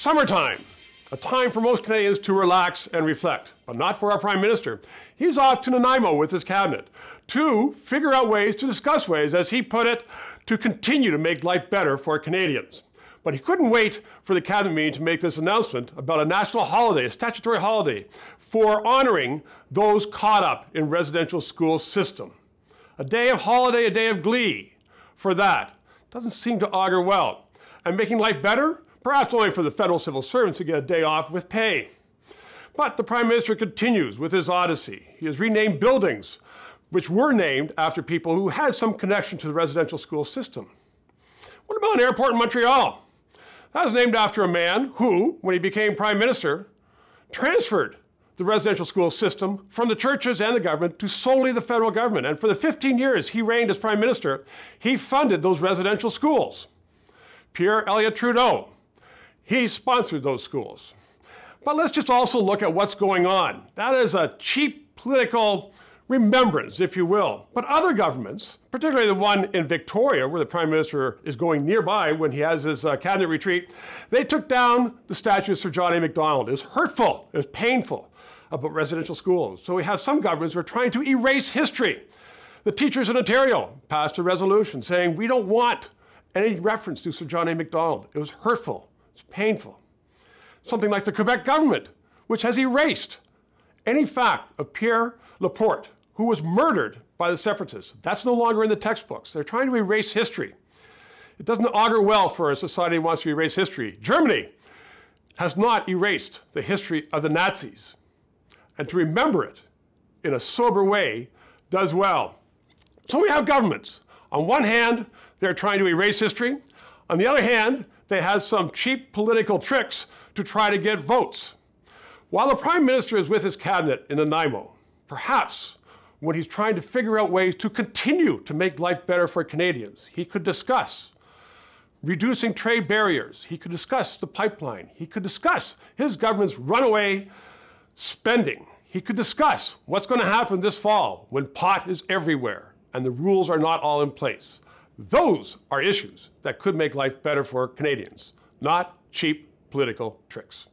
Summertime, a time for most Canadians to relax and reflect, but not for our Prime Minister. He's off to Nanaimo with his cabinet to figure out ways to discuss ways, as he put it, to continue to make life better for Canadians. But he couldn't wait for the cabinet meeting to make this announcement about a national holiday, a statutory holiday, for honoring those caught up in residential school system. A day of holiday, a day of glee for that. Doesn't seem to augur well. And making life better? Perhaps only for the federal civil servants to get a day off with pay. But the Prime Minister continues with his odyssey. He has renamed buildings, which were named after people who had some connection to the residential school system. What about an airport in Montreal? That was named after a man who, when he became Prime Minister, transferred the residential school system from the churches and the government to solely the federal government. And for the 15 years he reigned as Prime Minister, he funded those residential schools. Pierre Elliott Trudeau, he sponsored those schools. But let's just also look at what's going on. That is a cheap political remembrance, if you will. But other governments, particularly the one in Victoria, where the Prime Minister is going nearby when he has his cabinet retreat, they took down the statue of Sir John A. Macdonald. It was hurtful, it was painful about residential schools. So we have some governments who are trying to erase history. The teachers in Ontario passed a resolution saying, we don't want any reference to Sir John A. Macdonald. It was hurtful, it's painful. Something like the Quebec government, which has erased any fact of Pierre Laporte, who was murdered by the separatists. That's no longer in the textbooks. They're trying to erase history. It doesn't augur well for a society that wants to erase history. Germany has not erased the history of the Nazis. And to remember it in a sober way does well. So we have governments. On one hand, they're trying to erase history. On the other hand, they have some cheap political tricks to try to get votes. While the Prime Minister is with his cabinet in Nanaimo, perhaps when he's trying to figure out ways to continue to make life better for Canadians, he could discuss reducing trade barriers. He could discuss the pipeline. He could discuss his government's runaway spending. He could discuss what's going to happen this fall when pot is everywhere and the rules are not all in place. Those are issues that could make life better for Canadians, not cheap political tricks.